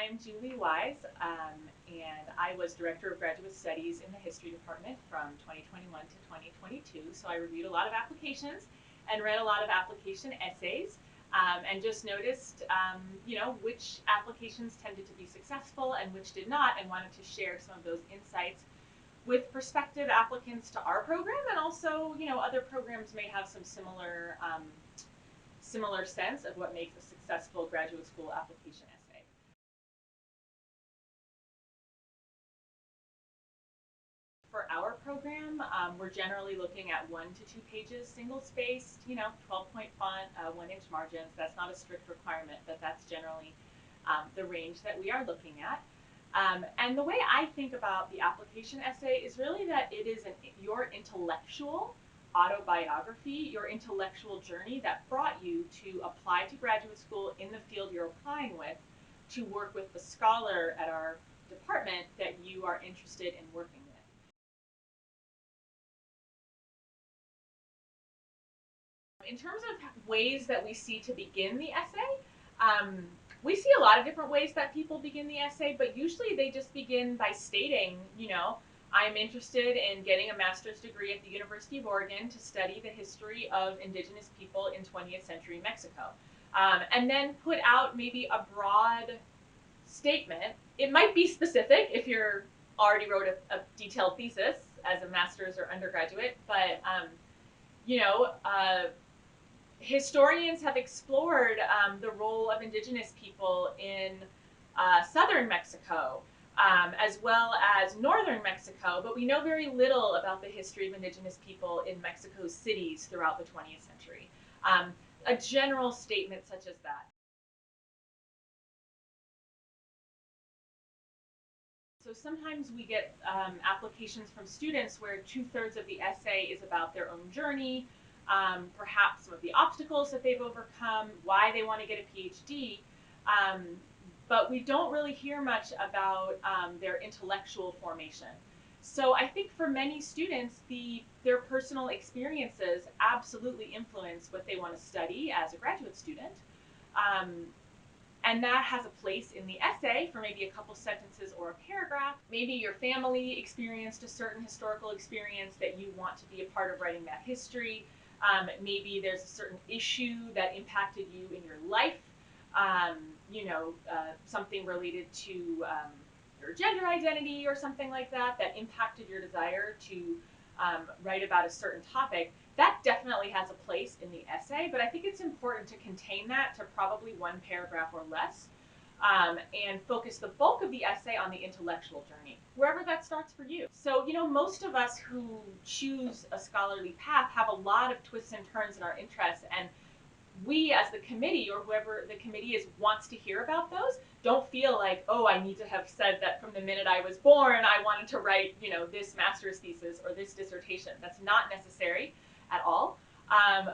I'm Julie Wise, and I was Director of Graduate Studies in the History Department from 2021 to 2022. So I reviewed a lot of applications and read a lot of application essays, and just noticed, which applications tended to be successful and which did not, and wanted to share some of those insights with prospective applicants to our program, and also, other programs may have some similar sense of what makes a successful graduate school application essay. For our program, we're generally looking at 1 to 2 pages, single-spaced, 12-point font, 1-inch margins. That's not a strict requirement, but that's generally the range that we are looking at. And the way I think about the application essay is really that it is your intellectual autobiography, your intellectual journey that brought you to apply to graduate school in the field you're applying with, to work with the scholar at our department that you are interested in working with. In terms of ways that we see to begin the essay, we see a lot of different ways that people begin the essay, but usually they just begin by stating, I'm interested in getting a master's degree at the University of Oregon to study the history of indigenous people in 20th century Mexico. And then put out maybe a broad statement. It might be specific if you're already wrote a detailed thesis as a master's or undergraduate, but historians have explored the role of indigenous people in southern Mexico, as well as northern Mexico, but we know very little about the history of indigenous people in Mexico's cities throughout the 20th century. A general statement such as that. So sometimes we get applications from students where 2/3 of the essay is about their own journey, perhaps some of the obstacles that they've overcome, why they want to get a PhD, but we don't really hear much about their intellectual formation. So I think for many students, their personal experiences absolutely influence what they want to study as a graduate student. And that has a place in the essay for maybe a couple sentences or a paragraph. Maybe your family experienced a certain historical experience that you want to be a part of writing that history. Maybe there's a certain issue that impacted you in your life, something related to your gender identity or something like that, that impacted your desire to write about a certain topic. That definitely has a place in the essay, but I think it's important to contain that to probably 1 paragraph or less, and focus the bulk of the essay on the intellectual journey, wherever that starts for you. So, most of us who choose a scholarly path have a lot of twists and turns in our interests, and we as the committee, or whoever the committee is, wants to hear about those. Don't feel like, oh, I need to have said that from the minute I was born I wanted to write, this master's thesis or this dissertation. That's not necessary at all.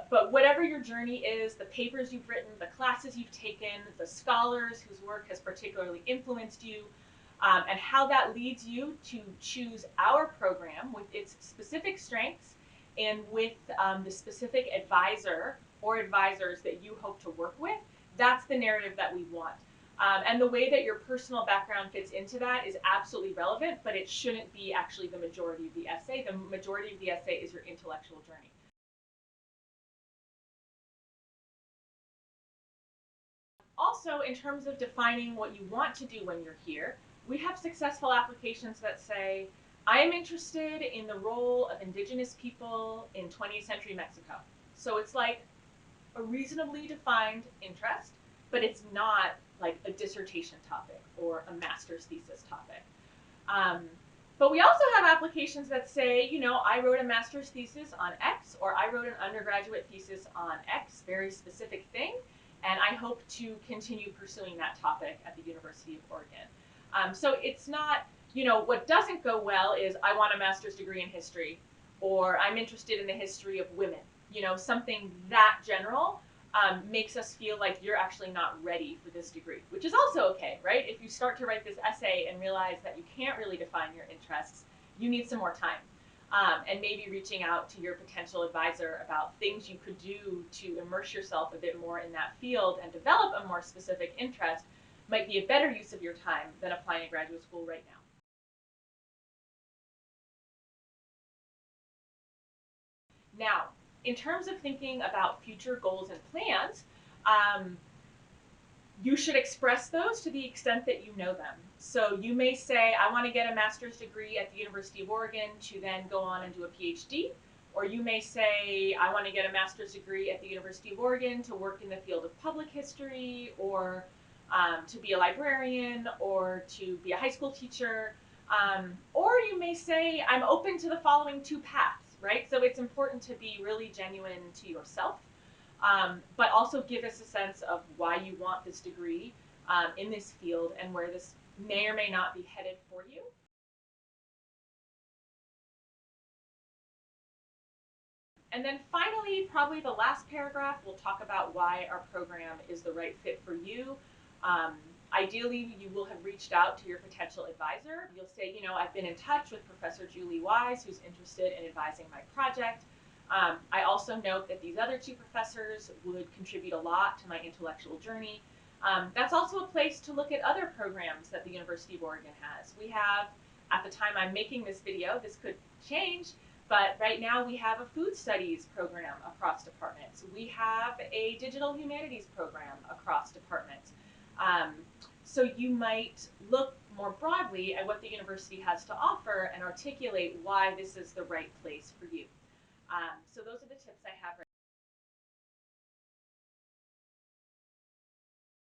But whatever your journey is, the papers you've written, the classes you've taken, the scholars whose work has particularly influenced you, and how that leads you to choose our program with its specific strengths and with the specific advisor or advisors that you hope to work with, that's the narrative that we want. And the way that your personal background fits into that is absolutely relevant, but it shouldn't be actually the majority of the essay. The majority of the essay is your intellectual journey. Also, in terms of defining what you want to do when you're here, we have successful applications that say, I am interested in the role of indigenous people in 20th century Mexico. So it's like a reasonably defined interest, but it's not like a dissertation topic or a master's thesis topic. But we also have applications that say, I wrote a master's thesis on X, or I wrote an undergraduate thesis on X, very specific thing, and I hope to continue pursuing that topic at the University of Oregon. So it's not, what doesn't go well is I want a master's degree in history, or I'm interested in the history of women. Something that general makes us feel like you're actually not ready for this degree, which is also okay, right? If you start to write this essay and realize that you can't really define your interests, you need some more time. And maybe reaching out to your potential advisor about things you could do to immerse yourself a bit more in that field and develop a more specific interest might be a better use of your time than applying to graduate school right now. Now, in terms of thinking about future goals and plans, you should express those to the extent that you know them. So you may say, I want to get a master's degree at the University of Oregon to then go on and do a PhD. Or you may say, I want to get a master's degree at the University of Oregon to work in the field of public history, or to be a librarian, or to be a high school teacher. Or you may say, I'm open to the following two paths, right? So it's important to be really genuine to yourself, but also give us a sense of why you want this degree in this field and where this may or may not be headed for you. And then finally, probably the last paragraph, we'll talk about why our program is the right fit for you. Ideally, you will have reached out to your potential advisor. You'll say, I've been in touch with Professor Julie Wise, who's interested in advising my project. I also note that these other two professors would contribute a lot to my intellectual journey. That's also a place to look at other programs that the University of Oregon has. We have, at the time I'm making this video, this could change, but right now we have a food studies program across departments. We have a digital humanities program across departments. So you might look more broadly at what the university has to offer and articulate why this is the right place for you. So those are the tips I have right now.